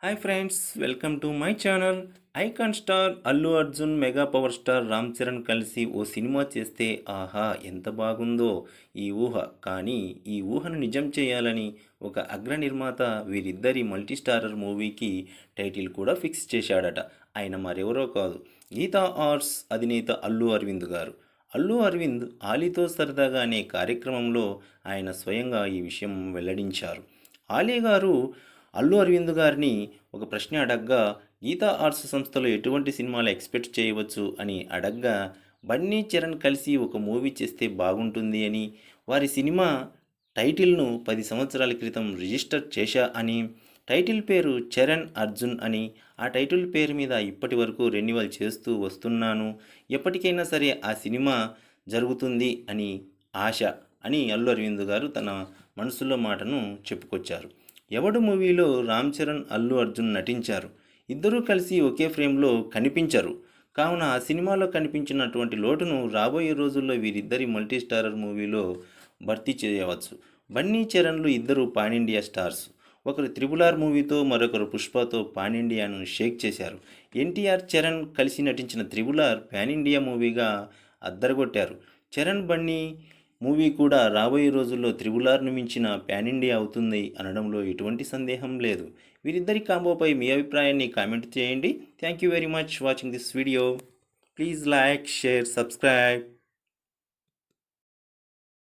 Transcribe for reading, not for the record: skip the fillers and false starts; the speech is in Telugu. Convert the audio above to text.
Hi friends, welcome to my channel. Icon star Allu Arjun, mega power star Ram Charan కలిసి ఓ సినిమా చేస్తే ఆహా ఎంత బాగుందో ఈ ఊహ. కానీ ఈ ఊహను నిజం చేయాలని ఒక అగ్ర నిర్మాత వీరిద్దరి మల్టీ స్టారర్ మూవీకి టైటిల్ కూడా ఫిక్స్ చేశాడట. ఆయన మరెవరో కాదు, గీతా ఆర్ట్స్ అధినేత అల్లు అరవింద్ గారు. అల్లు అరవింద్ ఆలీతో సరదాగా అనే కార్యక్రమంలో ఆయన స్వయంగా ఈ విషయం వెల్లడించారు. ఆలీ గారు అల్లు అరవింద్ గారిని ఒక ప్రశ్న అడగ్గా, గీతా ఆర్ట్స్ సంస్థలో ఎటువంటి సినిమాలు ఎక్స్పెక్ట్ చేయవచ్చు అని అడగ్గా, బన్నీ చరణ్ కలిసి ఒక మూవీ చేస్తే బాగుంటుంది అని, వారి సినిమా టైటిల్ను 10 సంవత్సరాల క్రితం రిజిస్టర్ చేశా అని, టైటిల్ పేరు చరణ్ అర్జున్ అని, ఆ టైటిల్ పేరు మీద ఇప్పటి వరకు రెన్యువల్ చేస్తూ వస్తున్నాను, ఎప్పటికైనా సరే ఆ సినిమా జరుగుతుంది అని ఆశ అని అల్లు అరవింద్ గారు తన మనసులో మాటను చెప్పుకొచ్చారు. ఎవడు మూవీలో రామ్ చరణ్, అల్లు అర్జున్ నటించారు. ఇద్దరూ కలిసి ఒకే ఫ్రేమ్లో కనిపించరు. కావున ఆ సినిమాలో కనిపించినటువంటి లోటును రాబోయే రోజుల్లో వీరిద్దరి మల్టీ స్టారర్ మూవీలో భర్తీ చేయవచ్చు. బన్నీ చరణ్లు ఇద్దరు పాన్ ఇండియా స్టార్స్. ఒకరు త్రిబుల్ ఆర్ మూవీతో, మరొకరు పుష్పతో పాన్ ఇండియాను షేక్ చేశారు. ఎన్టీఆర్, చరణ్ కలిసి నటించిన త్రిబుల్ ఆర్ పాన్ ఇండియా మూవీగా అద్దరగొట్టారు. చరణ్, బన్నీ మూవీ కూడా రాబోయే రోజుల్లో త్రిబుల్ ఆర్ను మించిన పాన్ ఇండియా అవుతుంది అనడంలో ఎటువంటి సందేహం లేదు. వీరిద్దరి కాంబోపై మీ అభిప్రాయాన్ని కామెంట్ చేయండి. Thank you very much watching this video. Please like, share, subscribe.